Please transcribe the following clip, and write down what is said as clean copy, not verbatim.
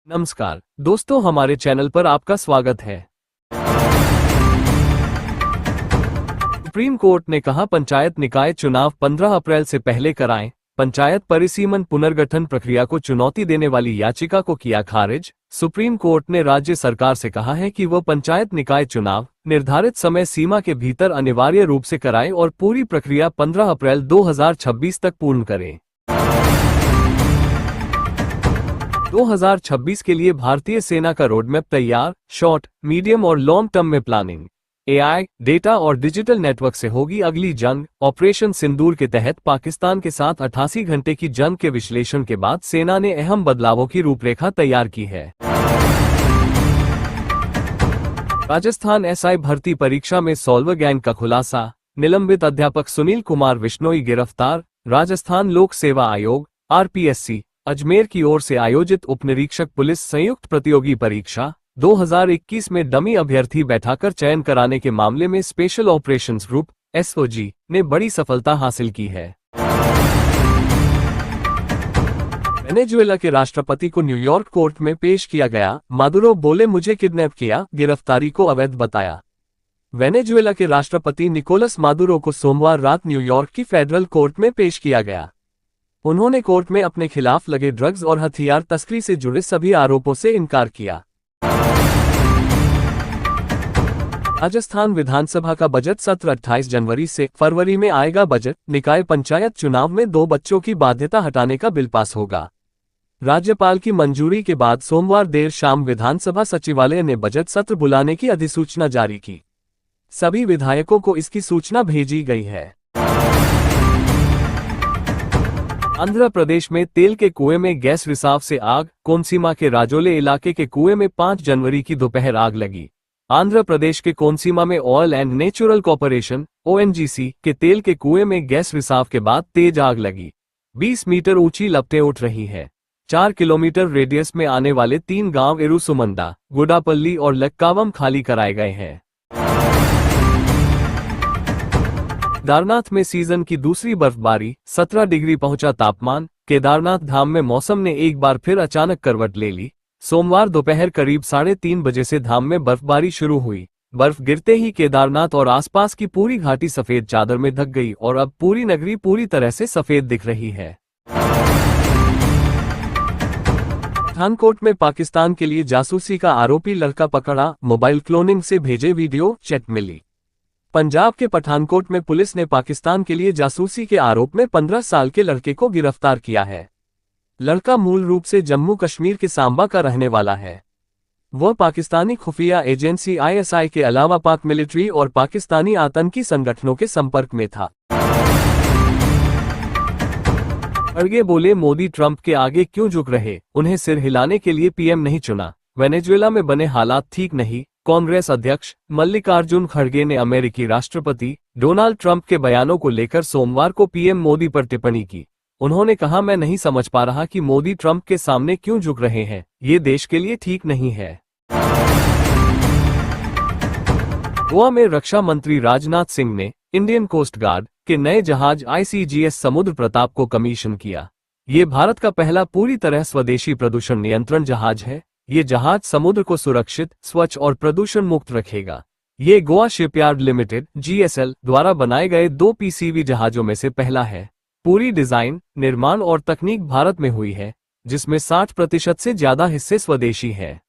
नमस्कार दोस्तों, हमारे चैनल पर आपका स्वागत है। सुप्रीम कोर्ट ने कहा पंचायत निकाय चुनाव 15 अप्रैल से पहले कराएं। पंचायत परिसीमन पुनर्गठन प्रक्रिया को चुनौती देने वाली याचिका को किया खारिज। सुप्रीम कोर्ट ने राज्य सरकार से कहा है कि वह पंचायत निकाय चुनाव निर्धारित समय सीमा के भीतर अनिवार्य रूप से कराए और पूरी प्रक्रिया 15 अप्रैल 2026 तक पूर्ण करे। 2026 के लिए भारतीय सेना का रोडमैप तैयार। शॉर्ट, मीडियम और लॉन्ग टर्म में प्लानिंग। एआई, डेटा और डिजिटल नेटवर्क से होगी अगली जंग। ऑपरेशन सिंदूर के तहत पाकिस्तान के साथ 88 घंटे की जंग के विश्लेषण के बाद सेना ने अहम बदलावों की रूपरेखा तैयार की है। राजस्थान एसआई भर्ती परीक्षा में सॉल्वर गैंग का खुलासा। निलंबित अध्यापक सुनील कुमार विश्नोई गिरफ्तार। राजस्थान लोक सेवा आयोग आरपीएससी अजमेर की ओर से आयोजित उपनिरीक्षक पुलिस संयुक्त प्रतियोगी परीक्षा 2021 में डमी अभ्यर्थी बैठाकर चयन कराने के मामले में स्पेशल ऑपरेशंस ग्रुप एसओजी ने बड़ी सफलता हासिल की है। वेनेजुएला के राष्ट्रपति को न्यूयॉर्क कोर्ट में पेश किया गया। मादुरो बोले मुझे किडनैप किया, गिरफ्तारी को अवैध बताया। वेनेजुएला के राष्ट्रपति निकोलस मादुरो को सोमवार रात न्यूयॉर्क की फेडरल कोर्ट में पेश किया गया। उन्होंने कोर्ट में अपने खिलाफ लगे ड्रग्स और हथियार तस्करी से जुड़े सभी आरोपों से इनकार किया। राजस्थान विधानसभा का बजट सत्र 28 जनवरी से फरवरी में आएगा। बजट निकाय पंचायत चुनाव में 2 बच्चों की बाध्यता हटाने का बिल पास होगा। राज्यपाल की मंजूरी के बाद सोमवार देर शाम विधानसभा सचिवालय ने बजट सत्र बुलाने की अधिसूचना जारी की। सभी विधायकों को इसकी सूचना भेजी गई है। आंध्र प्रदेश में तेल के कुएं में गैस रिसाव से आग। कोनसीमा के राजोले इलाके के कुएं में 5 जनवरी की दोपहर आग लगी। आंध्र प्रदेश के कोनसीमा में oil and natural corporation ONGC के तेल के कुएं में गैस रिसाव के बाद तेज आग लगी। 20 मीटर ऊंची लपटें उठ रही है। 4 किलोमीटर रेडियस में आने वाले 3 गांव इरुसुमंडा, गुडापल्ली और लक्कावम खाली कराए गए हैं। केदारनाथ में सीजन की दूसरी बर्फबारी। 17 डिग्री पहुंचा तापमान। केदारनाथ धाम में मौसम ने एक बार फिर अचानक करवट ले ली। सोमवार दोपहर करीब 3:30 बजे से धाम में बर्फबारी शुरू हुई। बर्फ गिरते ही केदारनाथ और आसपास की पूरी घाटी सफेद चादर में ढक गई और अब पूरी नगरी पूरी तरह से सफेद दिख रही है। पठानकोट में पाकिस्तान के लिए जासूसी का आरोपी लड़का पकड़ा। मोबाइल क्लोनिंग से भेजे वीडियो चैट मिली। पंजाब के पठानकोट में पुलिस ने पाकिस्तान के लिए जासूसी के आरोप में 15 साल के लड़के को गिरफ्तार किया है। लड़का मूल रूप से जम्मू कश्मीर के सांबा का रहने वाला है। वह पाकिस्तानी खुफिया एजेंसी आईएसआई के अलावा पाक मिलिट्री और पाकिस्तानी आतंकी संगठनों के संपर्क में था। खड़गे बोले मोदी ट्रंप के आगे क्यों झुक रहे, उन्हें सिर हिलाने के लिए पीएम नहीं चुना। वेनेजुएला में बने हालात ठीक नहीं। कांग्रेस अध्यक्ष मल्लिकार्जुन खड़गे ने अमेरिकी राष्ट्रपति डोनाल्ड ट्रंप के बयानों को लेकर सोमवार को पीएम मोदी पर टिप्पणी की। उन्होंने कहा, मैं नहीं समझ पा रहा कि मोदी ट्रंप के सामने क्यों झुक रहे हैं, ये देश के लिए ठीक नहीं है। गोवा में रक्षा मंत्री राजनाथ सिंह ने इंडियन कोस्ट गार्ड के नए जहाज आईसीजीएस समुद्र प्रताप को कमीशन किया। ये भारत का पहला पूरी तरह स्वदेशी प्रदूषण नियंत्रण जहाज है। ये जहाज समुद्र को सुरक्षित, स्वच्छ और प्रदूषण मुक्त रखेगा। ये गोवा शिपयार्ड लिमिटेड जीएसएल द्वारा बनाए गए 2 पीसीवी जहाजों में से पहला है। पूरी डिजाइन, निर्माण और तकनीक भारत में हुई है, जिसमें 60% से ज्यादा हिस्से स्वदेशी हैं।